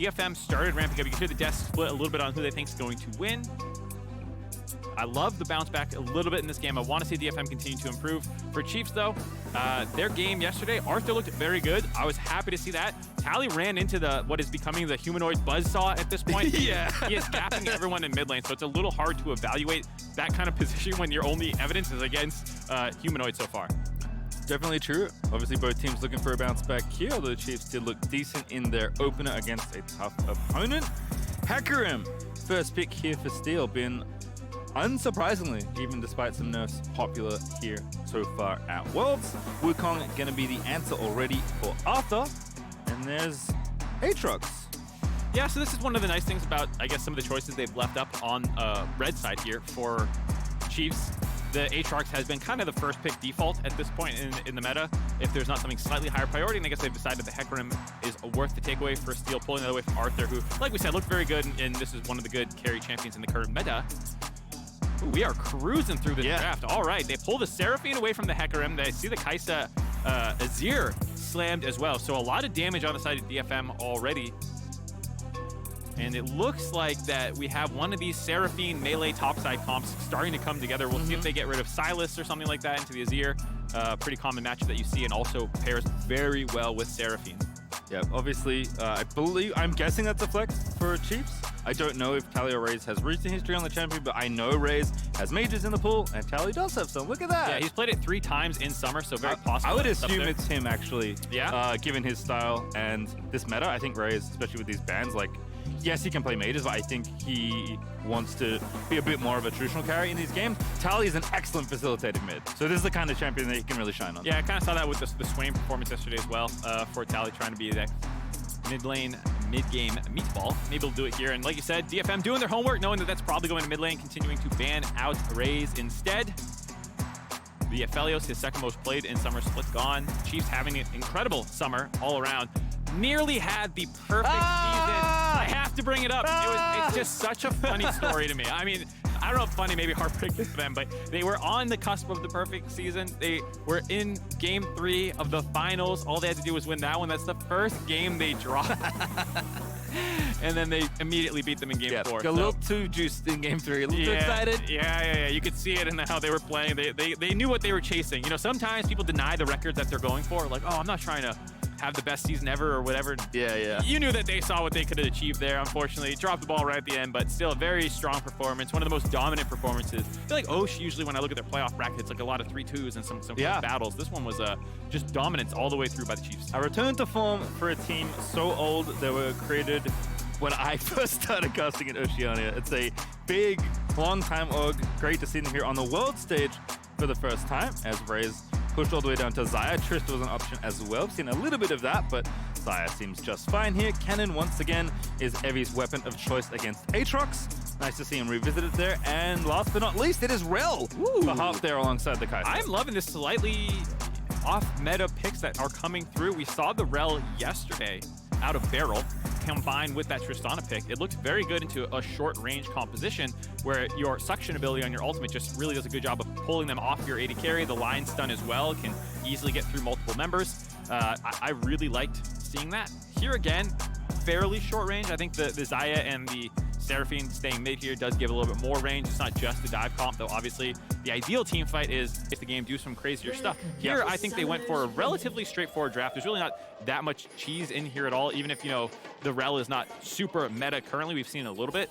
DFM started ramping up. You can hear the desk split a little bit on who they think is going to win. I love the bounce back a little bit in this game. I want to see DFM continue to improve. For Chiefs, though, their game yesterday, Arthur looked very good. I was happy to see that. Tally ran into what is becoming the humanoid buzzsaw at this point. Yeah. He is gapping everyone in mid lane, so it's a little hard to evaluate that kind of position when your only evidence is against humanoid so far. Definitely true. Obviously, both teams looking for a bounce back here, although the Chiefs did look decent in their opener against a tough opponent. HEcarim, first pick here for Steel, been unsurprisingly, even despite some nerfs, popular here so far at Worlds. Wukong going to be the answer already for Arthur. And there's Aatrox. Yeah, so this is one of the nice things about, I guess, some of the choices they've left up on red side here for Chiefs. The Aatrox has been kind of the first pick default at this point in the meta. If there's not something slightly higher priority, and I guess they've decided the HEcarim is worth the takeaway for Steel, pulling that away from Arthur, who, like we said, looked very good, and this is one of the good carry champions in the current meta. Ooh, we are cruising through this draft. All right, they pull the Seraphine away from the HEcarim. They see the Kalista Azir slammed as well. So a lot of damage on the side of DFM already. And it looks like that we have one of these Seraphine melee topside comps starting to come together. We'll see if they get rid of Silas or something like that into the Azir. Pretty common matchup that you see, and also pairs very well with Seraphine. Yeah, obviously, I'm guessing that's a flex for Chiefs. I don't know if Tally or Raes has recent history on the champion, but I know Raes has mages in the pool, and Tally does have some. Look at that. Yeah, he's played it 3 times in summer, so very possible. I would assume it's him, actually. Yeah. Given his style and this meta, I think Raes, especially with these bans, like, yes, he can play mages, but I think he wants to be a bit more of a traditional carry in these games. Tally is an excellent facilitated mid, so this is the kind of champion that he can really shine on. Yeah, I kind of saw that with the Swain performance yesterday as well, for Tally trying to be that mid-lane, mid-game meatball. Maybe he'll do it here. And like you said, DFM doing their homework, knowing that that's probably going to mid-lane, continuing to ban out Raes instead. The Aphelios, his second most played in summer split, gone. Chiefs having an incredible summer all around. Nearly had the perfect season. I have to bring it up. It's just such a funny story to me. I mean, I don't know if funny, maybe heartbreaking for them, but they were on the cusp of the perfect season. They were in game 3 of the finals. All they had to do was win that one. That's the first game they dropped. And then they immediately beat them in game 4. A little too juiced in game 3. A little too excited. Yeah. You could see it in how they were playing. They knew what they were chasing. You know, sometimes people deny the records that they're going for. Like, oh, I'm not trying to have the best season ever or whatever. Yeah. You knew that they saw what they could have achieved there. Unfortunately, dropped the ball right at the end, but still a very strong performance. One of the most dominant performances. I feel like Osh, usually when I look at their playoff bracket, it's like a lot of 3-2s and some close battles. This one was just dominance all the way through by the Chiefs. A return to form for a team so old they were created when I first started casting in Oceania. It's a big, long-time org. Great to see them here on the world stage for the first time as Raes pushed all the way down to Xayah. Trist was an option as well. We've seen a little bit of that, but Xayah seems just fine here. Kennen, once again, is Evi's weapon of choice against Aatrox. Nice to see him revisited there. And last but not least, it is Rell for Harp there alongside the Kaiser. I'm loving this slightly off-meta picks that are coming through. We saw the Rell yesterday out of barrel, combined with that Tristana pick. It looks very good into a short-range composition where your suction ability on your ultimate just really does a good job of pulling them off your AD carry. The line stun as well can easily get through multiple members. I really liked seeing that. Here again, fairly short range. I think the Xayah and the Seraphine staying mid here does give a little bit more range. It's not just the dive comp, though obviously the ideal team fight is if the game do some crazier stuff. Here, I think they went for a relatively straightforward draft. There's really not that much cheese in here at all, even if, you know, the Rell is not super meta currently. We've seen a little bit.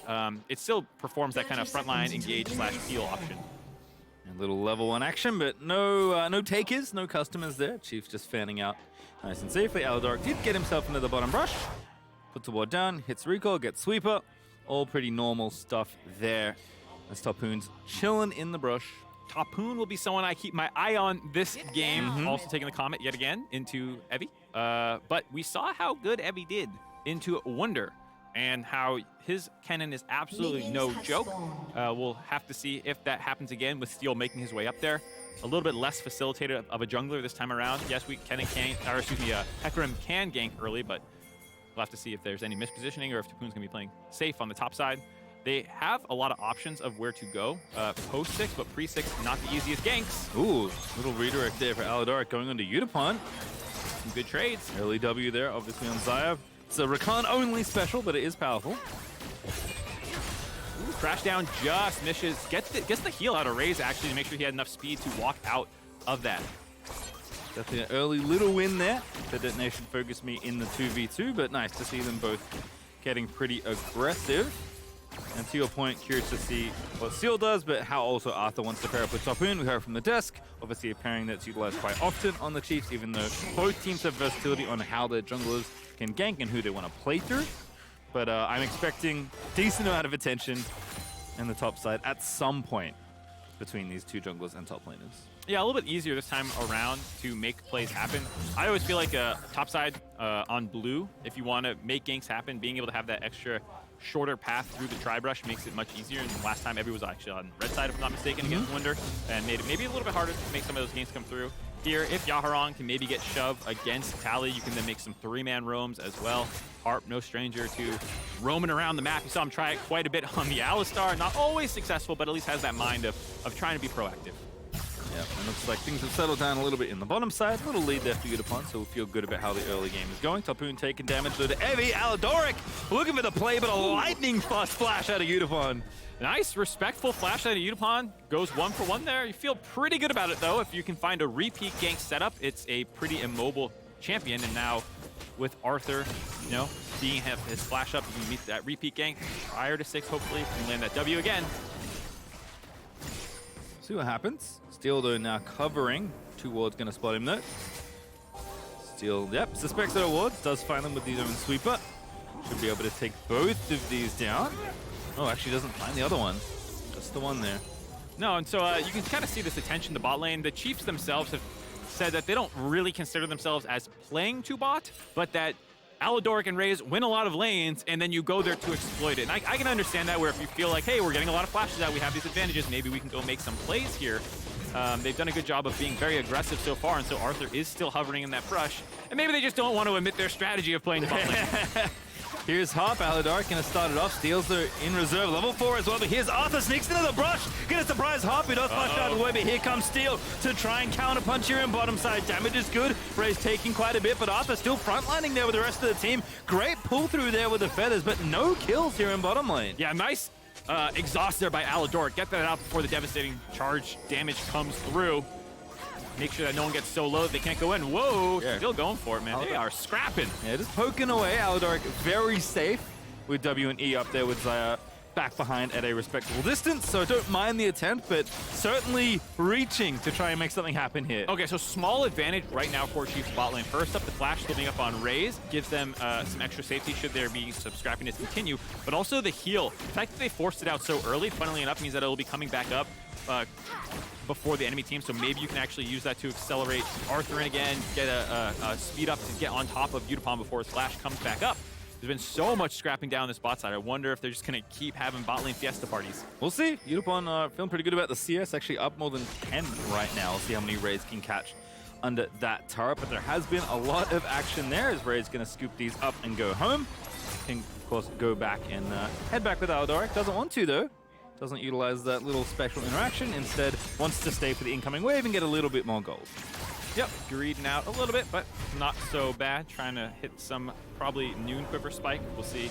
It still performs that kind of frontline engage / peel option. A little level 1 action, but no takers, no customers there. Chiefs just fanning out nice and safely. Aladoric did get himself into the bottom brush. Puts the ward down, hits recall, gets sweeper. All pretty normal stuff there. As Topoon's chilling in the brush. Topoon will be someone I keep my eye on this game. Also taking the comment yet again into Evi. But we saw how good Evi did into Wonder and how his Kennen is absolutely no joke. We'll have to see if that happens again with Steel making his way up there. A little bit less facilitated of a jungler this time around. Yes, HEcarim can gank early, but we'll have to see if there's any mispositioning or if Topoon's going to be playing safe on the top side. They have a lot of options of where to go post 6, but pre 6 not the easiest ganks. Ooh, little redirect there for Aladoric going on to Yutapon. Some good trades. Early W there, obviously on Xayah. It's a Rakan only special, but it is powerful. Ooh, crash down just misses. Gets the heal out of Raes actually to make sure he had enough speed to walk out of that. Definitely an early little win there. The Detonation focused me in the 2v2, but nice to see them both getting pretty aggressive. And to your point, curious to see what Seal does, but how also Arthur wants to pair up with Topoon. We heard from the desk. Obviously a pairing that's utilized quite often on the Chiefs, even though both teams have versatility on how their junglers can gank and who they want to play through. But I'm expecting decent amount of attention in the top side at some point between these two junglers and top laners. Yeah, a little bit easier this time around to make plays happen. I always feel like top side on blue, if you want to make ganks happen, being able to have that extra shorter path through the tri-brush makes it much easier. And last time, Evie was actually on red side, if I'm not mistaken, against Winder, and made it maybe a little bit harder to make some of those ganks come through. Here, if Yaharong can maybe get shoved against Tally, you can then make some three-man roams as well. Harp, no stranger to roaming around the map. You saw him try it quite a bit on the Alistar. Not always successful, but at least has that mind of trying to be proactive. Yeah, and looks like things have settled down a little bit in the bottom side. A little lead there for Yutapon, so we'll feel good about how the early game is going. Topoon taking damage to Evie. Aladoric looking for the play, but a lightning fast flash out of Yutapon. Nice, respectful flash out of Yutapon. Goes 1 for 1 there. You feel pretty good about it, though. If you can find a repeat gank setup, it's a pretty immobile champion. And now with Arthur, you know, being his flash up, you can meet that repeat gank prior to 6, hopefully. And land that W again. See what happens. Steel, though, now covering. 2 wards going to spot him, though. Steel, yep, suspects that wards. Does find them with his own sweeper. Should be able to take both of these down. Oh, actually doesn't find the other one. Just the one there. No, and so you can kind of see this attention to bot lane. The Chiefs themselves have said that they don't really consider themselves as playing to bot, but that Aladoric and Raes win a lot of lanes, and then you go there to exploit it. And I can understand that, where if you feel like, hey, we're getting a lot of flashes out, we have these advantages, maybe we can go make some plays here. They've done a good job of being very aggressive so far, and so Arthur is still hovering in that brush. And maybe they just don't want to admit their strategy of playing bot lane. Here's Harp. Aladoric gonna start it off. Steals her in reserve, level 4 as well. But here's Arthur, sneaks into the brush. Gonna surprise Harp. He does flash out of the way, but here comes Steel to try and counter punch here in bottom side. Damage is good. Raes taking quite a bit, but Arthur still frontlining there with the rest of the team. Great pull through there with the feathers, but no kills here in bottom lane. Yeah, nice exhaust there by Aladoric. Get that out before the devastating charge damage comes through. Make sure that no one gets so low that they can't go in. Whoa, yeah. Still going for it, man. They are scrapping. Yeah, just poking away. Aladoric very safe with W and E up there with Xayah back behind at a respectable distance. So don't mind the attempt, but certainly reaching to try and make something happen here. Okay, so small advantage right now for Chiefs bot lane. First up, the flash slipping up on Raes gives them some extra safety should there be some scrappiness continue, but also the heal. The fact that they forced it out so early, funnily enough, means that it'll be coming back up before the enemy team, so maybe you can actually use that to accelerate Arthur in again, get a speed up to get on top of Yutapon before his flash comes back up. There's been so much scrapping down this bot side. I wonder if they're just going to keep having bot lane fiesta parties. We'll see. Yutapon feeling pretty good about the CS, actually up more than 10 right now. We'll see how many Raes can catch under that turret, but there has been a lot of action there as Raes going to scoop these up and go home. Can, of course, go back and head back with Aladoric. Doesn't want to, though. Doesn't utilize that little special interaction. Instead, wants to stay for the incoming wave and get a little bit more gold. Yep, greeding out a little bit, but not so bad. Trying to hit some probably noon quiver spike. We'll see.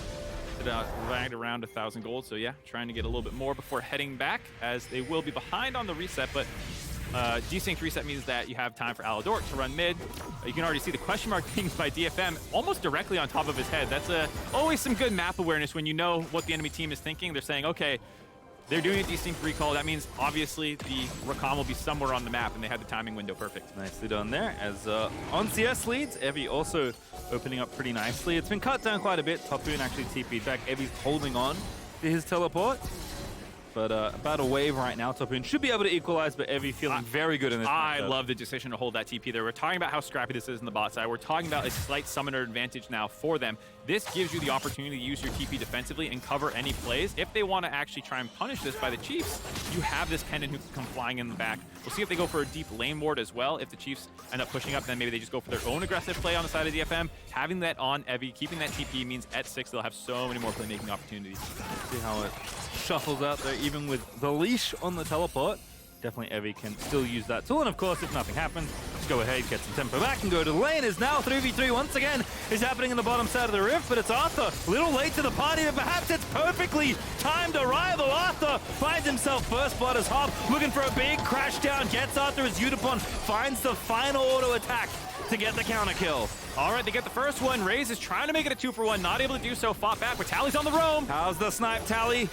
Right around 1,000 gold. So yeah, trying to get a little bit more before heading back, as they will be behind on the reset. But desynced reset means that you have time for Aladoric to run mid. You can already see the question mark things by DFM almost directly on top of his head. That's always some good map awareness when you know what the enemy team is thinking. They're saying, okay, they're doing a desync recall. That means obviously the Rakan will be somewhere on the map, and they had the timing window perfect. Nicely done there. As on CS leads, Evie also opening up pretty nicely. It's been cut down quite a bit. Topoon actually TP'd back. Evie's holding on to his teleport. But about a wave right now. Topoon should be able to equalize, but Evie feeling very good in this matchup. I love the decision to hold that TP there. We're talking about how scrappy this is in the bot side. We're talking about a slight summoner advantage now for them. This gives you the opportunity to use your TP defensively and cover any plays. If they want to actually try and punish this by the Chiefs, you have this Kennen who can come flying in the back. We'll see if they go for a deep lane ward as well. If the Chiefs end up pushing up, then maybe they just go for their own aggressive play on the side of DFM. Having that on Evie, keeping that TP means at 6, they'll have so many more playmaking opportunities. See how it shuffles out there, even with the leash on the teleport. Definitely Evie can still use that tool. And of course, if nothing happens, go ahead, get some tempo back, and go to the lane. Is now 3v3 once again is happening in the bottom side of the rift, but it's Arthur. A little late to the party, but perhaps it's perfectly timed arrival. Arthur finds himself first blood as Harp, looking for a big crash down, gets Arthur as Yutapon finds the final auto attack to get the counter kill. All right, they get the first one. Raes is trying to make it a 2-for-1, not able to do so. Fought back, but Tally's on the roam. How's the snipe, Tally?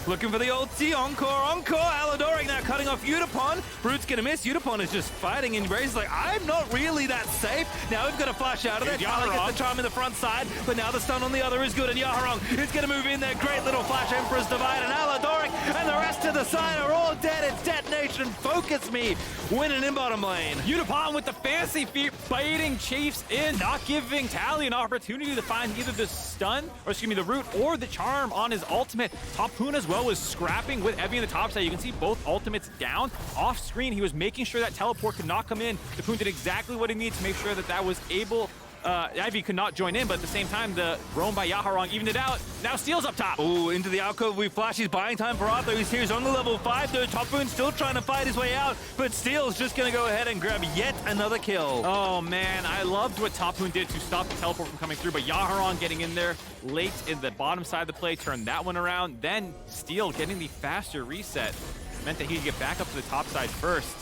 Looking for the ulti, encore, Aladoric now cutting off Yutapon. Brute's gonna miss, Yutapon is just fighting, and Raes is like, I'm not really that safe. Now we've got to flash out of there. Tally gets the charm in the front side, but now the stun on the other is good, and Yaharong is gonna move in there. Great little flash, Emperor's Divide, and Aladoric, and the rest of the side are all dead. It's Detonation, focus me, winning in bottom lane. Yutapon with the fancy feet, baiting Chiefs in, not giving Tally an opportunity to find either the stun, or excuse me, the root, or the charm on his ultimate. Topoon as well was scrapping with Evie in the top side. You can see both ultimates down. Off screen, he was making sure that teleport could not come in. Topoon did exactly what he needed to make sure that that was able. Ivy could not join in, but at the same time, the roam by Yaharong evened it out. Now Steel's up top. Oh, into the alcove we flash. He's buying time for Arthur. He's here. He's on the level 5. Though Topoon still trying to fight his way out, but Steel's just going to go ahead and grab yet another kill. Oh, man. I loved what Topoon did to stop the teleport from coming through, but Yaharong getting in there late in the bottom side of the play, turned that one around. Then Steel getting the faster reset meant that he could get back up to the top side first.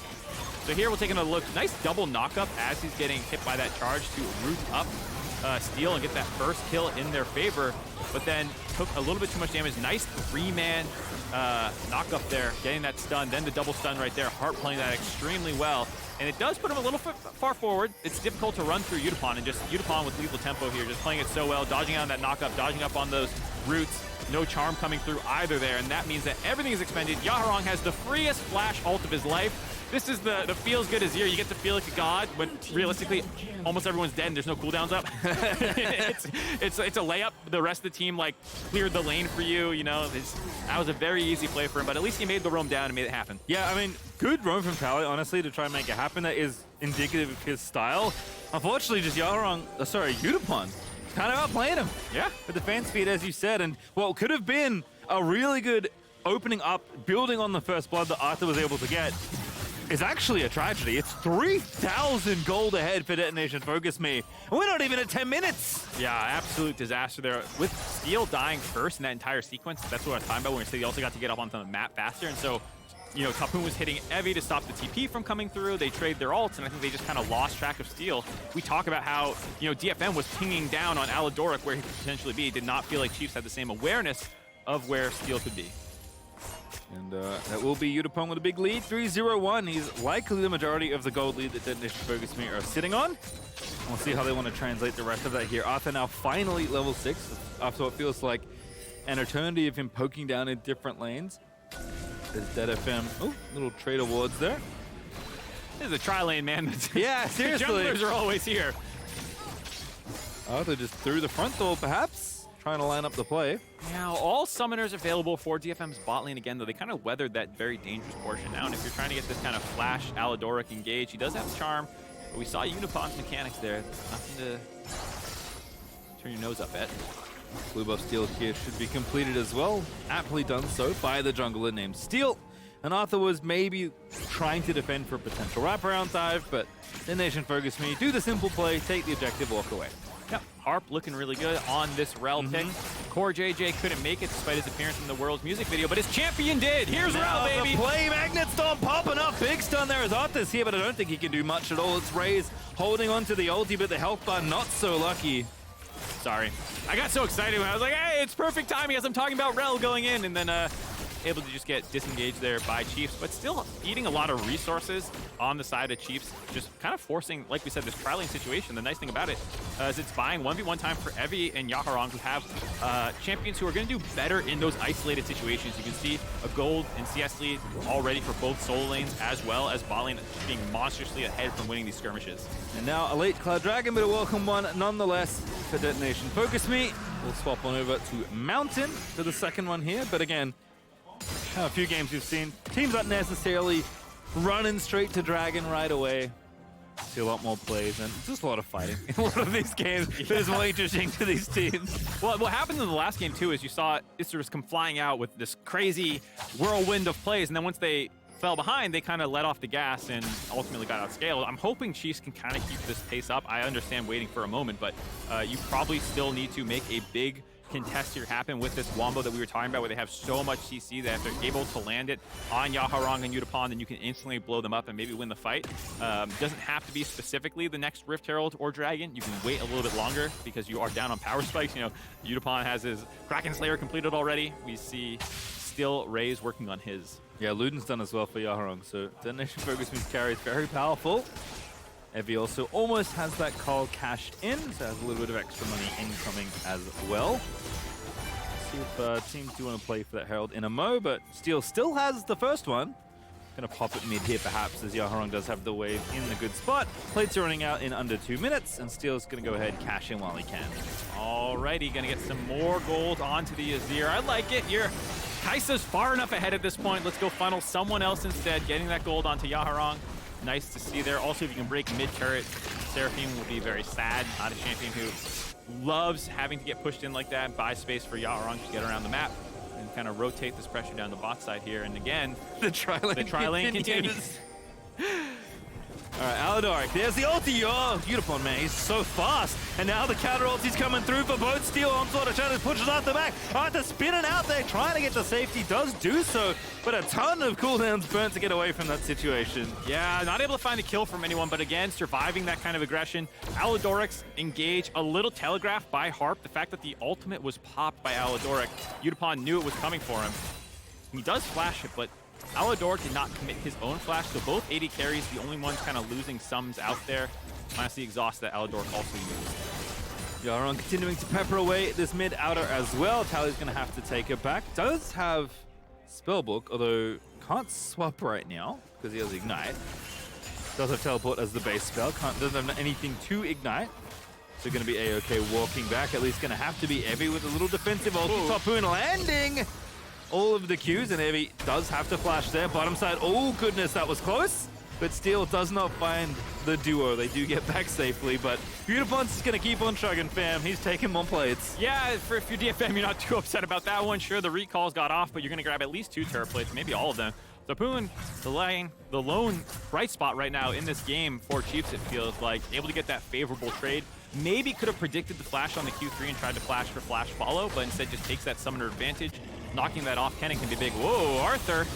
So here we'll take another look. Nice double knockup as he's getting hit by that charge to root up Steel and get that first kill in their favor, but then took a little bit too much damage. Nice 3-man knockup there, getting that stun, then the double stun right there. Harp playing that extremely well, and it does put him a little far forward. It's difficult to run through Yutapon, and just Yutapon with lethal tempo here, just playing it so well, dodging out on that knockup, dodging up on those roots. No charm coming through either there, and that means that everything is expended. Yaharong has the freest flash ult of his life. This is the feels good Azir. You get to feel like a god, but realistically, almost everyone's dead and there's no cooldowns up. it's a layup. The rest of the team like cleared the lane for you. You know, that was a very easy play for him, but at least he made the roam down and made it happen. Yeah, I mean, good roam from Tally, honestly, to try and make it happen. That is indicative of his style. Unfortunately, just Yutapon kind of outplaying him. Yeah. With the fan speed, as you said, and what could have been a really good opening up, building on the first blood that Arthur was able to get, is actually a tragedy. It's 3,000 gold ahead for Detonation Focus Me, and we're not even at 10 minutes. Yeah, absolute disaster there. With Steel dying first in that entire sequence, that's what I was talking about when we said he also got to get up onto the map faster, and so, you know, Topoon was hitting Evie to stop the TP from coming through. They trade their ults, and I think they just kind of lost track of Steel. We talk about how, you know, DFM was pinging down on Aladoric where he could potentially be. Did not feel like Chiefs had the same awareness of where Steel could be. And that will be Yutapon with a big lead, 3-0-1. He's likely the majority of the gold lead that Detonation Focus Me are sitting on. We'll see how they want to translate the rest of that here. Arthur now finally level 6 after what feels like an eternity of him poking down in different lanes. There's DFM. Oh, little trade awards there. This is a tri-lane, man. Yeah, seriously. The junglers are always here. Arthur just through the front door, perhaps, trying to line up the play. Now, all summoners available for DFM's bot lane again, though they kind of weathered that very dangerous portion. Now, and if you're trying to get this kind of flash Aladoric engage, he does have charm, but we saw Yutapon's mechanics there. Nothing to turn your nose up at. Blue buff Steel here should be completed as well. Aptly done so by the jungler named Steel. And Arthur was maybe trying to defend for a potential wraparound dive, but Detonation Focus Me, do the simple play, take the objective, walk away. Yep, Harp looking really good on this Rell pick. Core JJ couldn't make it despite his appearance in the World's music video, but his champion did. Here's Rell, baby. The play magnet storm popping up. Big stun there as Arthur's here, but I don't think he can do much at all. It's Raes holding on to the ulti, but the health bar not so lucky. Sorry. I got so excited when I was like, hey, it's perfect timing as I'm talking about Rell going in, and then able to just get disengaged there by Chiefs, but still eating a lot of resources on the side of Chiefs, just kind of forcing, like we said, this tri-lane situation. The nice thing about it is it's buying 1v1 time for Evie and Yaharong, who have champions who are going to do better in those isolated situations. You can see a gold and CS lead already for both solo lanes, as well as bot lane being monstrously ahead from winning these skirmishes. And now a late Cloud Dragon, but a welcome one nonetheless for Detonation Focus Me. We'll swap on over to Mountain for the second one here, but again, a few games we've seen, teams not necessarily running straight to Dragon right away. See a lot more plays and just a lot of fighting in a lot of these games. That is more interesting to these teams. Well, what happened in the last game too is you saw Isurus come flying out with this crazy whirlwind of plays, and then once they fell behind, they kind of let off the gas and ultimately got outscaled. I'm hoping Chiefs can kind of keep this pace up. I understand waiting for a moment, but you probably still need to make a big contest here happen with this wombo that we were talking about, where they have so much CC that if they're able to land it on Yaharong and Yutapon, then you can instantly blow them up and maybe win the fight. Doesn't have to be specifically the next Rift Herald or Dragon. You can wait a little bit longer because you are down on power spikes. You know, Yutapon has his Kraken Slayer completed already. We see still Raes working on his. Yeah, Luden's done as well for Yaharong, so Detonation Focus Moves carry is very powerful. Evie also almost has that call cashed in, so has a little bit of extra money incoming as well. See if teams do want to play for that Herald in a mo, but Steel still has the first one. Gonna pop it mid here perhaps, as Yaharong does have the wave in the good spot. Plates are running out in under 2 minutes, and Steel's gonna go ahead cash in while he can. Alrighty, gonna get some more gold onto the Azir. I like it. Kai'Sa's far enough ahead at this point. Let's go funnel someone else instead, getting that gold onto Yaharong. Nice to see there. Also, if you can break mid-turret, Seraphine will be very sad. Not a champion who loves having to get pushed in like that, buy space for Yaharong to get around the map and kind of rotate this pressure down the bot side here. And again, the tri-lane continues. All right, Aladoric, there's the ulti. Oh, Yutapon, man, he's so fast. And now the counter ulti's coming through for both Steel. Onslaught of Shadows pushes out the back. Arthur spinning out there, trying to get to safety, does do so, but a ton of cooldowns burnt to get away from that situation. Yeah, not able to find a kill from anyone, but again, surviving that kind of aggression. Aladoric's engage, a little telegraphed by Harp. The fact that the ultimate was popped by Aladoric, Yutapon knew it was coming for him. He does flash it, but Aladoric did not commit his own flash, so both AD carries, the only ones kind of losing sums out there. Minus the exhaust that Aladoric also used. Yaharong continuing to pepper away this mid outer as well. Tally's going to have to take it back. Does have Spellbook, although can't swap right now because he has Ignite. Does have Teleport as the base spell. Doesn't have anything to Ignite. So going to be A-OK walking back. At least going to have to be Evie with a little defensive ulti. Topoon landing all of the Qs, and Evie does have to flash there. Bottom side, oh goodness, that was close. But Steel does not find the duo. They do get back safely, but Yutapon's just going to keep on chugging, fam. He's taking more plates. Yeah, if you're DFM, you're not too upset about that one. Sure, the recalls got off, but you're going to grab at least 2 turret plates, maybe all of them. Topoon, the lone bright spot right now in this game for Chiefs, it feels like, able to get that favorable trade. Maybe could have predicted the flash on the Q3 and tried to flash for flash follow, but instead just takes that summoner advantage. Knocking that off, Kennen can be big. Whoa, Arthur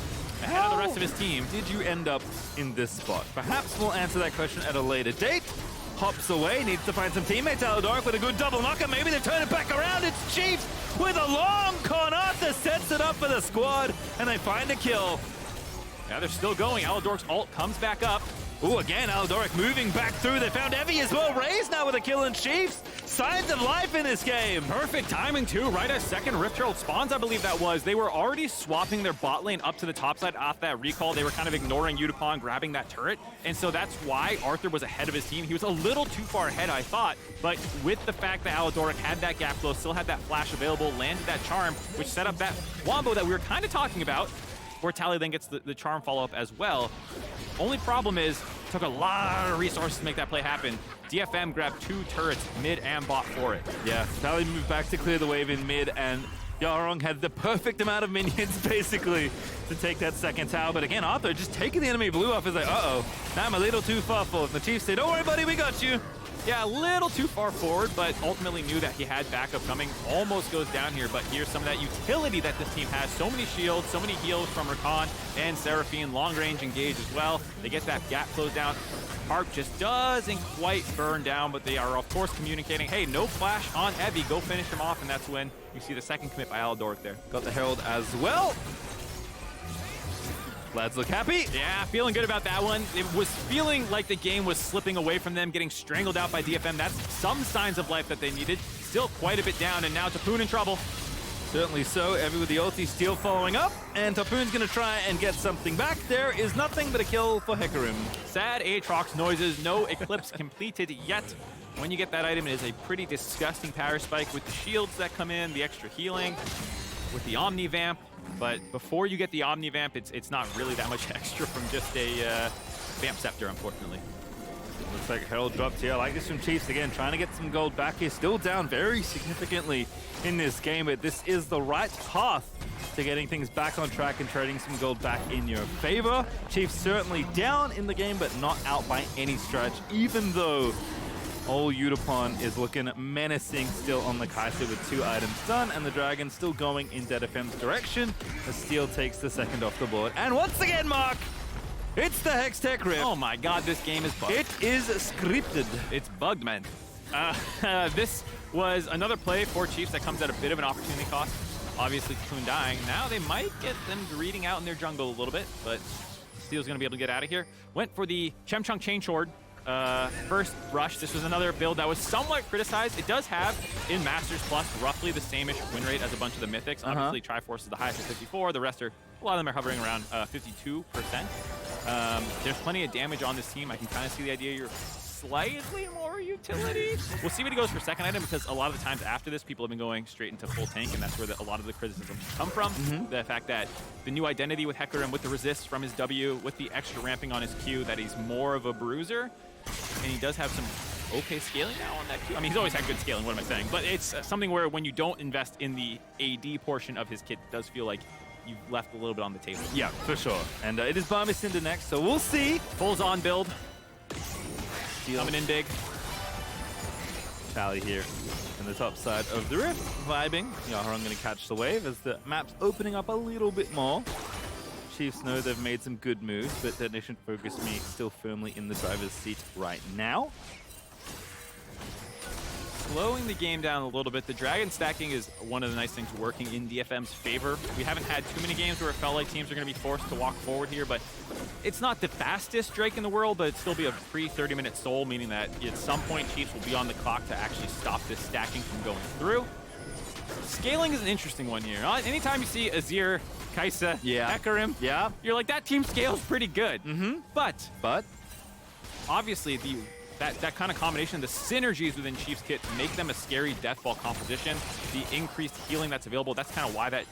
ahead of the rest of his team. Did you end up in this spot? Perhaps we'll answer that question at a later date. Hops away, needs to find some teammates. Aladoric with a good double knocker. Maybe they turn it back around. It's Chiefs with a long con. Arthur sets it up for the squad, and they find a kill. Yeah, they're still going. Aladoric's ult comes back up. Ooh, again, Aladoric moving back through. They found Evie as well. Raes now with a kill, and Chiefs. Signs of life in this game. Perfect timing, too. Right as second Rift Herald spawns, I believe that was. They were already swapping their bot lane up to the top side off that recall. They were kind of ignoring Yutapon grabbing that turret. And so that's why Arthur was ahead of his team. He was a little too far ahead, I thought. But with the fact that Aladoric had that gap close, still had that flash available, landed that charm, which set up that wombo that we were kind of talking about, where Tally then gets the charm follow-up as well. Only problem is, took a lot of resources to make that play happen. DFM grabbed 2 turrets mid and bot for it. Yeah, Tally moved back to clear the wave in mid, and Yaharong had the perfect amount of minions, basically, to take that second tower. But again, Arthur just taking the enemy blue off is like, uh-oh, now I'm a little too far forward. And the Chiefs say, don't worry, buddy, we got you. Yeah, a little too far forward, but ultimately knew that he had backup coming. Almost goes down here, but here's some of that utility that this team has. So many shields, so many heals from Rakan and Seraphine. Long range engage as well. They get that gap closed down. Harp just doesn't quite burn down, but they are, of course, communicating, hey, no flash on Evie. Go finish him off, and that's when you see the second commit by Aladoric there. Got the Herald as well. Lads look happy. Yeah, feeling good about that one. It was feeling like the game was slipping away from them, getting strangled out by DFM. That's some signs of life that they needed. Still quite a bit down, and now Topoon in trouble. Certainly so. Evie with the ulti, Steel following up, and Topoon's going to try and get something back. There is nothing but a kill for HEcarim. Sad Aatrox noises. No Eclipse completed yet. When you get that item, it is a pretty disgusting power spike with the shields that come in, the extra healing, with the Omni Vamp. But before you get the Omni Vamp, it's not really that much extra from just a Vamp Scepter, unfortunately. Looks like Herald dropped here. I like this from Chiefs again, trying to get some gold back here. Still down very significantly in this game, but this is the right path to getting things back on track and trading some gold back in your favor. Chiefs certainly down in the game, but not out by any stretch, even though old Yutapon is looking menacing still on the Kalista with 2 items done, and the Dragon still going in DFM's direction as Steel takes the second off the board. And once again, Mark, it's the Hextech Rift. Oh my god, this game is bugged. It is scripted. It's bugged, man. This was another play for Chiefs that comes at a bit of an opportunity cost. Obviously, Topoon dying. Now they might get them reading out in their jungle a little bit, but Steel's going to be able to get out of here. Went for the Chemchunk Chain Sword. First rush. This was another build that was somewhat criticized. It does have, in Masters Plus, roughly the same-ish win rate as a bunch of the Mythics. Obviously, Triforce is the highest at 54. The rest are, a lot of them are hovering around 52%. There's plenty of damage on this team. I can kind of see the idea you're slightly more utility. We'll see what he goes for second item, because a lot of the times after this, people have been going straight into full tank, and that's where a lot of the criticisms come from. The fact that the new identity with HEcarim, with the resist from his W, with the extra ramping on his Q, that he's more of a bruiser. And he does have some okay scaling now on that Q. I mean, he's always had good scaling, what am I saying? But it's something where when you don't invest in the AD portion of his kit, it does feel like you've left a little bit on the table. Yeah, for sure. And it is Barmy Cinder next, so we'll see. Fulls on build. Coming in big. Tally here in the top side of the Rift, vibing. Yaharong going to catch the wave as the map's opening up a little bit more. Chiefs know they've made some good moves, but Detonation Focus Me still firmly in the driver's seat right now. Slowing the game down a little bit. The Dragon stacking is one of the nice things working in DFM's favor. We haven't had too many games where it felt like teams are going to be forced to walk forward here, but it's not the fastest Drake in the world, but it'd still be a free 30-minute soul, meaning that at some point Chiefs will be on the clock to actually stop this stacking from going through. Scaling is an interesting one here. Anytime you see Azir, Xayah, HEcarim, you're like, that team scales pretty good. But obviously that kind of combination, the synergies within Chiefs kit make them a scary deathball composition. The increased healing that's available, that's kind of why that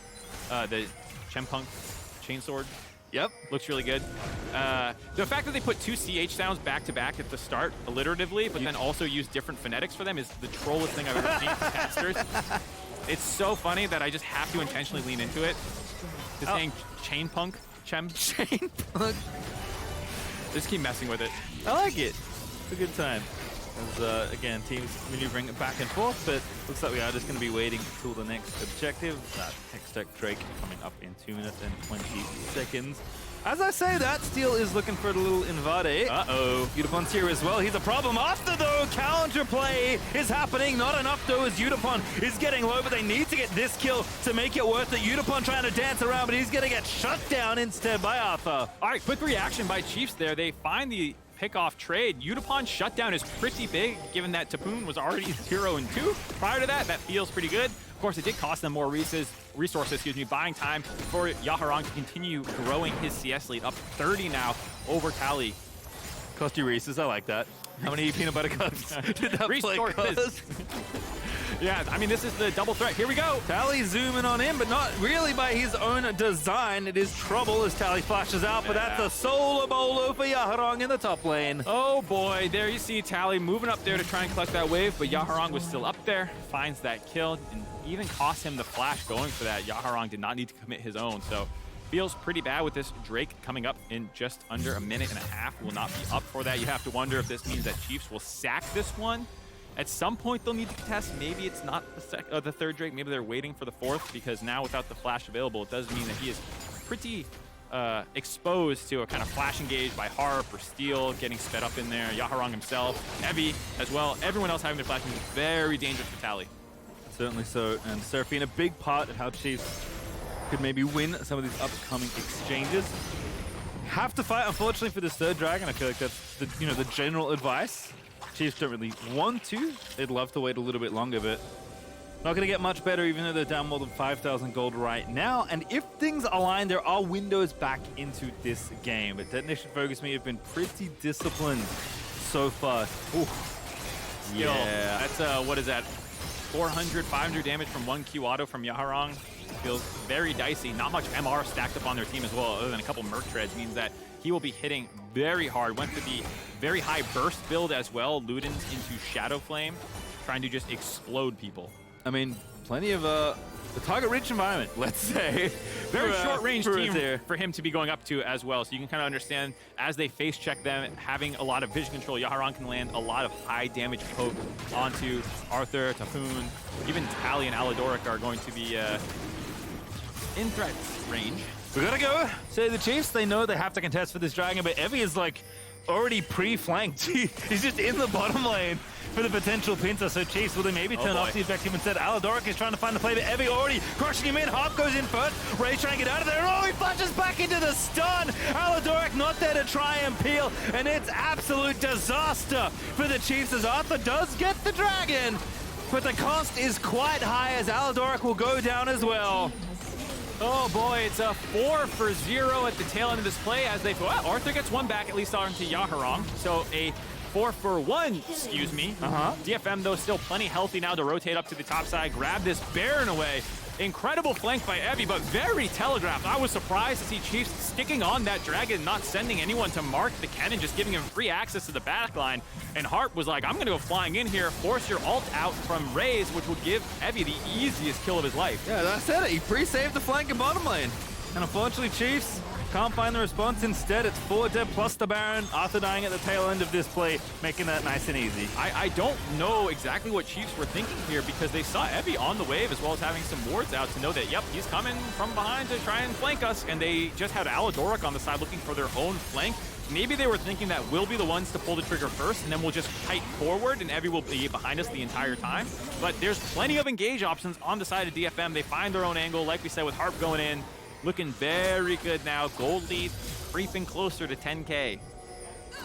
the Chempunk Chainsword looks really good. The fact that they put 2 CH sounds back to back at the start, alliteratively, but then also use different phonetics for them is the trollest thing I've ever seen from casters. It's so funny that I just have to intentionally lean into it. Just saying Chainpunk, Chainpunk. Just keep messing with it. I like it. It's a good time. As, again, teams maneuvering back and forth, but looks like we are just going to be waiting until the next objective. That Hextech Drake coming up in 2 minutes and 20 seconds. As I say that, Steel is looking for a little invade. Yutapon's here as well. He's a problem. After, though, counterplay is happening. Not enough, though, as Yutapon is getting low, but they need to get this kill to make it worth it. Yutapon trying to dance around, but he's going to get shut down instead by Arthur. All right, quick reaction by Chiefs there. They find the pick-off trade. Yutapon's shutdown is pretty big, given that Topoon was already 0-2. Prior to that, that feels pretty good. Of course, it did cost them more resources, buying time for Yaharong to continue growing his CS lead, up 30 now over Tally. Cost you Reese's, I like that. How many peanut butter cups did that play cost? Yeah, I mean, this is the double threat. Here we go. Tally zooming on in, but not really by his own design. It is trouble as Tally flashes out, but that's a solo bolo for Yaharong in the top lane. Oh boy, there you see Tally moving up there to try and collect that wave, but Yaharong was still up there, finds that kill, and even cost him the flash going for that. Yaharong did not need to commit his own, so feels pretty bad with this Drake coming up in just under a minute and a half. Will not be up for that. You have to wonder if this means that Chiefs will sack this one. At some point, they'll need to contest. Maybe it's not the third Drake. Maybe they're waiting for the fourth, because now without the flash available, it does mean that he is pretty exposed to a kind of flash engage by Harp or Steel, getting sped up in there. Yaharong himself, Heavy as well. Everyone else having their flash engage is very dangerous for Tally. Certainly so. And Seraphine, a big part of how Chiefs could maybe win some of these upcoming exchanges. Have to fight, unfortunately, for this third dragon. I feel like that's the, the general advice. Chiefs don't really want to. They'd love to wait a little bit longer, but not going to get much better, even though they're down more than 5,000 gold right now. And if things align, there are windows back into this game. But Detonation Focus Me have been pretty disciplined so far. Ooh. Yeah. That's, what is that? 400, 500 damage from 1 Q auto from Yaharong. Feels very dicey. Not much MR stacked up on their team as well, other than a couple Merc Treads, means that he will be hitting very hard. Went for the very high burst build as well. Ludens into Shadow Flame, trying to just explode people. I mean, plenty of the target-rich environment, let's say. Very short-range team for him to be going up to as well. So you can kind of understand, as they face-check them, having a lot of vision control, Yaharong can land a lot of high-damage poke onto Arthur, Topoon. Even Tally and Aladoric are going to be in threat range. We gotta go. So the Chiefs, they know they have to contest for this dragon, but Evie is like already pre-flanked. He's just in the bottom lane for the potential pincer. So Chiefs, will they maybe turn off the effective instead? Aladoric is trying to find the play, but Evie already crushing him in. Harp goes in first. Raes trying to get out of there. Oh, he flashes back into the stun. Aladoric not there to try and peel, and it's absolute disaster for the Chiefs as Arthur does get the dragon, but the cost is quite high as Aladoric will go down as well. Oh boy, it's a 4-for-0 at the tail end of this play as they... Well, Arthur gets one back, at least onto Yaharong. So a 4-for-1, excuse me. DFM, though, still plenty healthy now to rotate up to the top side, grab this Baron away. Incredible flank by Evie, but very telegraphed. I was surprised to see Chiefs sticking on that dragon, not sending anyone to mark the Kennen, just giving him free access to the backline. And Harp was like, I'm going to go flying in here, force your ult out from Raes, which would give Evie the easiest kill of his life. Yeah, that's it. He pre-saved the flank in bottom lane. And unfortunately, Chiefs can't find the response. Instead, it's 4 dead plus the Baron. Arthur dying at the tail end of this play, making that nice and easy. I don't know exactly what Chiefs were thinking here because they saw Evie on the wave as well as having some wards out to know that, yep, he's coming from behind to try and flank us. And they just had Aladoric on the side looking for their own flank. Maybe they were thinking that we'll be the ones to pull the trigger first, and then we'll just kite forward, and Evie will be behind us the entire time. But there's plenty of engage options on the side of DFM. They find their own angle, like we said, with Harp going in. Looking very good now. Gold lead creeping closer to 10K.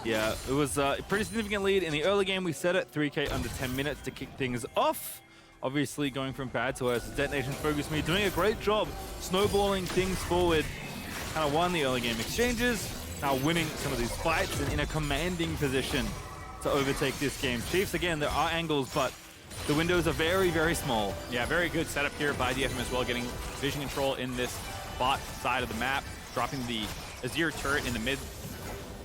Yeah, it was a pretty significant lead. In the early game, we set it 3K under 10 minutes to kick things off. Obviously, going from bad to worse. DetonatioN focused me, doing a great job snowballing things forward. Kind of won the early game exchanges. Now winning some of these fights and in a commanding position to overtake this game. Chiefs, again, there are angles, but the windows are very, very small. Yeah, very good setup here by DFM as well, getting vision control in this bot side of the map, dropping the Azir turret in the mid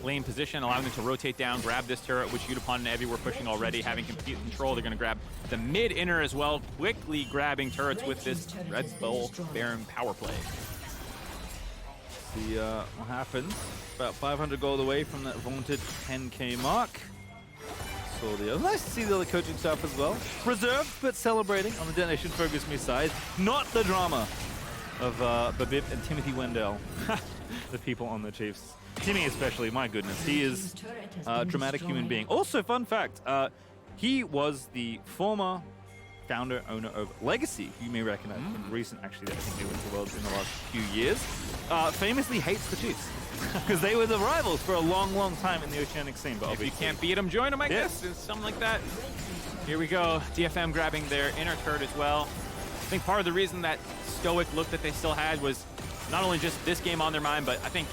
lane position, allowing them to rotate down, grab this turret, which Yutapon and Evie were pushing already, having complete control. They're going to grab the mid inner as well, quickly grabbing turrets with this Red Bull Baron power play. See what happens. About 500 gold away from that vaunted 10K mark. Saw the other. Nice to see the other coaching staff as well. Reserved, but celebrating on the DetonatioN Focus Me side. Not the drama of Babib and Timothy Wendell, the people on the Chiefs. Timmy especially, my goodness, he is a dramatic human being. Also, fun fact, he was the former founder, owner of Legacy, you may recognize from recent, actually, that he went to Worlds in the last few years. Famously hates the Chiefs, because they were the rivals for a long, long time in the Oceanic scene. But if you can't beat them, join them, I guess, something like that. Here we go, DFM grabbing their inner turret as well. I think part of the reason that stoic look that they still had was not only just this game on their mind, but I think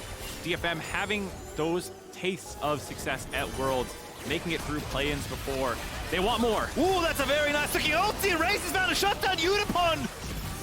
DFM having those tastes of success at Worlds, making it through play-ins before. They want more. Ooh, that's a very nice looking ulti, and Raes has found a shutdown. Yutapon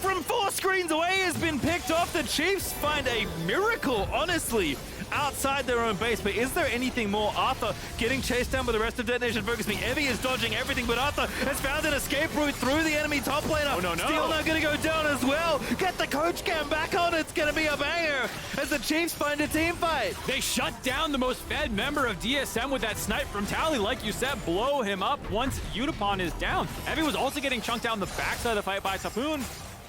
from 4 screens away has been picked off. The Chiefs find a miracle, honestly, outside their own base. But is there anything more? Arthur getting chased down by the rest of DetonatioN Focus Me. Evie is dodging everything, but Arthur has found an escape route through the enemy top laner. Oh, no. Steel now going to go down as well. Get the coach cam back on. It's going to be a banger as the Chiefs find a team fight. They shut down the most fed member of DSM with that snipe from Tally. Like you said, blow him up once Yutapon is down. Evie was also getting chunked down the backside of the fight by Topoon.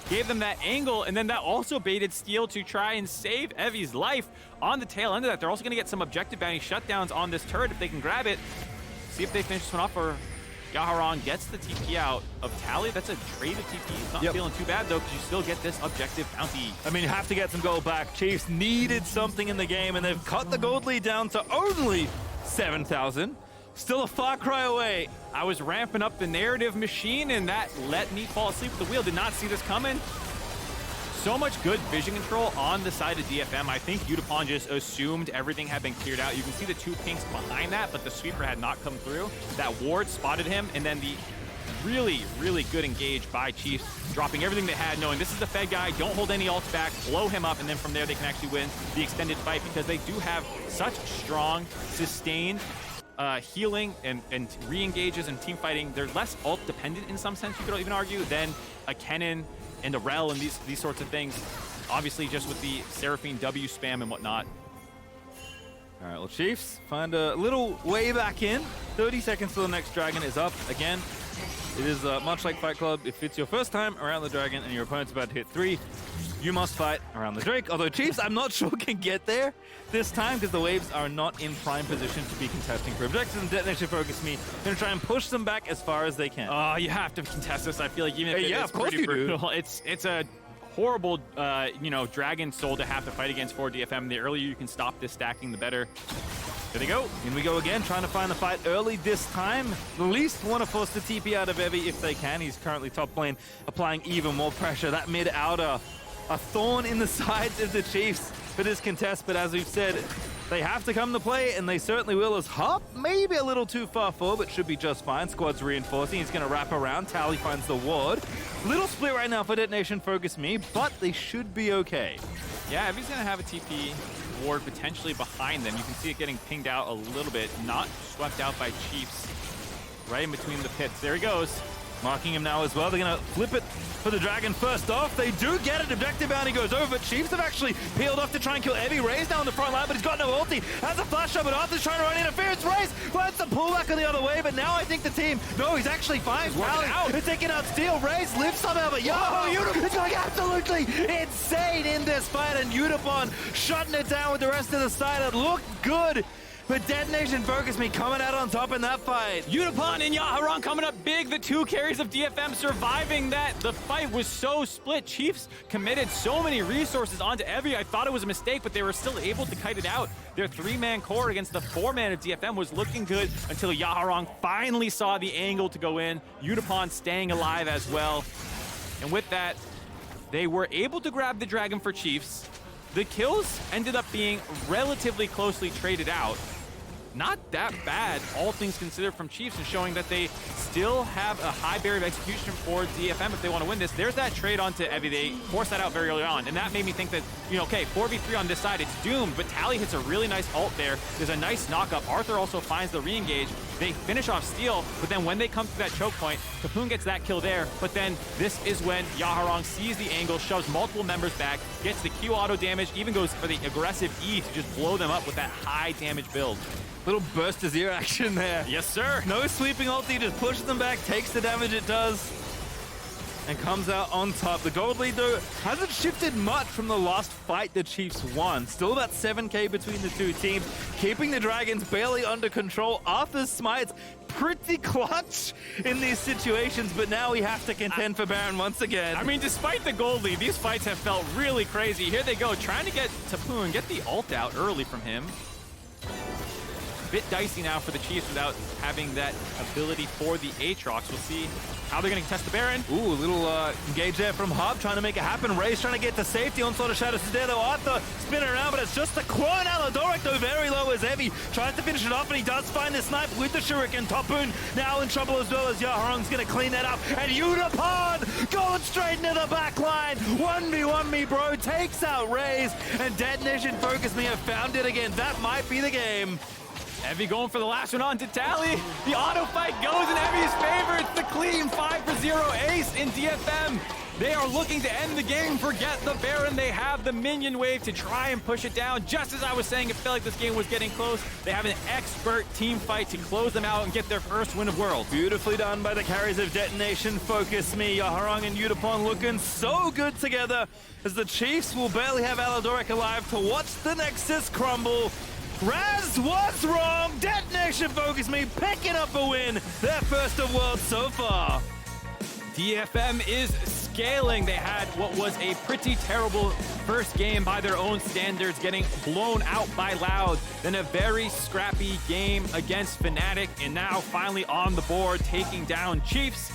Gave them that angle, and then that also baited Steel to try and save Evie's life. On the tail end of that, they're also going to get some objective bounty shutdowns on this turret if they can grab it. See if they finish this one off, or Yaharong gets the TP out of Tally. That's a traded TP. It's not feeling too bad, though, because you still get this objective bounty. I mean, you have to get some gold back. Chiefs needed something in the game, and they've cut the gold lead down to only 7,000. Still a far cry away. I was ramping up the narrative machine, and that let me fall asleep at the wheel. Did not see this coming. So much good vision control on the side of DFM. I think Yutapon just assumed everything had been cleared out. You can see the 2 pinks behind that, but the sweeper had not come through. That ward spotted him, and then the really, really good engage by Chiefs, dropping everything they had, knowing this is the Fed guy, don't hold any ults back, blow him up, and then from there they can actually win the extended fight because they do have such strong, sustained healing and re-engages and team fighting. They're less ult dependent in some sense, you could even argue, than a Kennen and a Rell and these sorts of things. Obviously, just with the Seraphine W spam and whatnot. All right, well, Chiefs find a little way back in. 30 seconds till the next dragon is up. Again, it is much like Fight Club. If it's your first time around the dragon and your opponent's about to hit 3, you must fight around the Drake. Although Chiefs, I'm not sure can get there this time because the waves are not in prime position to be contesting for objectives. And Detonation Focus Me going to try and push them back as far as they can. Oh, you have to contest this. I feel like even if it's pretty brutal, it's a horrible, you know, dragon soul to have to fight against for DFM. The earlier you can stop this stacking, the better. There they go. In we go again, trying to find the fight early this time. At least want to force the TP out of Evie if they can. He's currently top lane, applying even more pressure. That mid-outer, a thorn in the sides of the Chiefs for this contest, but as we've said, they have to come to play, and they certainly will, as Harp maybe a little too far forward, but should be just fine. Squad's reinforcing. He's going to wrap around. Tally finds the ward. Little split right now for Detonation Focus Me, but they should be okay. Yeah, Evie's going to have a TP ward potentially behind them. You can see it getting pinged out a little bit. Not swept out by Chiefs. Right in between the pits. There he goes. Marking him now as well. They're going to flip it for the dragon first off. They do get it. Objective bounty goes over, but Chiefs have actually peeled off to try and kill Evie. Raes down the front line, but he's got no ulti. Has a flash shot, but Arthur's trying to run interference. Raes finds the pullback on the other way, but now I think the team, no, he's actually fine. They're taking out Steel. Raes lives somehow, but Yutapon is going absolutely insane in this fight, and Yutapon shutting it down with the rest of the side. It looked good. But Detonation Focus Me coming out on top in that fight. Yutapon and Yaharong coming up big. The 2 carries of DFM surviving that. The fight was so split. Chiefs committed so many resources onto Evie. I thought it was a mistake, but they were still able to kite it out. Their 3-man core against the 4-man of DFM was looking good until Yaharong finally saw the angle to go in. Yutapon staying alive as well. And with that, they were able to grab the dragon for Chiefs. The kills ended up being relatively closely traded out. Not that bad, all things considered, from Chiefs, and showing that they still have a high barrier of execution for DFM if they want to win this. There's that trade onto Evie. They forced that out very early on, and that made me think that, you know, okay, 4v3 on this side, it's doomed, but Tally hits a really nice ult there. There's a nice knock-up. Arthur also finds the re-engage. They finish off Steel, but then when they come to that choke point, Topoon gets that kill there, but then this is when Yaharong sees the angle, shoves multiple members back, gets the Q auto damage, even goes for the aggressive E to just blow them up with that high damage build. Little burst of Azir action there. Yes, sir. No sweeping ulti, just pushes them back, takes the damage it does, and comes out on top. The gold lead, though, hasn't shifted much from the last fight the Chiefs won. Still about 7k between the two teams, keeping the Dragons barely under control. Arthur's smites pretty clutch in these situations, but now we have to contend for Baron once again. I mean, despite the gold lead, these fights have felt really crazy. Here they go, trying to get Topoon, get the ult out early from him. Bit dicey now for the Chiefs without having that ability for the Aatrox. We'll see how they're going to test the Baron. Ooh, a little engage there from Harp, trying to make it happen. Raes trying to get to safety. Onslaught of Shadows is there, though. Arthur spinning around, but it's just a clone. Aladoric, though, very low as Evie. Tries to finish it off, and he does find the snipe with the Shuriken. Topoon now in trouble as well, as Yaharong's going to clean that up. And Yutapon going straight into the back line. 1v1 me, bro. Takes out Raes, and Detonation Focus Me have found it again. That might be the game. Evie going for the last one on to Tally. The auto fight goes in Evie's favor. It's the clean 5-0 ace in DFM. They are looking to end the game, forget the Baron. They have the minion wave to try and push it down. Just as I was saying, it felt like this game was getting close. They have an expert team fight to close them out and get their first win of Worlds. Beautifully done by the carries of Detonation Focus Me. Yaharong and Yutapon looking so good together, as the Chiefs will barely have Aladoric alive to watch the Nexus crumble. Raes was wrong. Detonation Focus Me picking up a win. Their first of Worlds so far. DFM is scaling. They had what was a pretty terrible first game by their own standards, getting blown out by Loud. Then a very scrappy game against Fnatic, and now finally on the board, taking down Chiefs.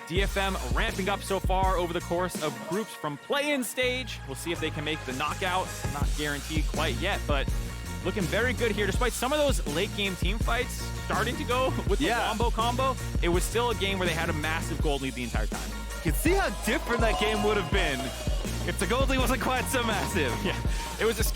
DFM ramping up so far over the course of groups from play-in stage. We'll see if they can make the knockout. Not guaranteed quite yet, but looking very good here. Despite some of those late-game team fights starting to go with the Wombo combo, it was still a game where they had a massive gold lead the entire time. You can see how different that game would have been if the gold lead wasn't quite so massive. Yeah, it was a scary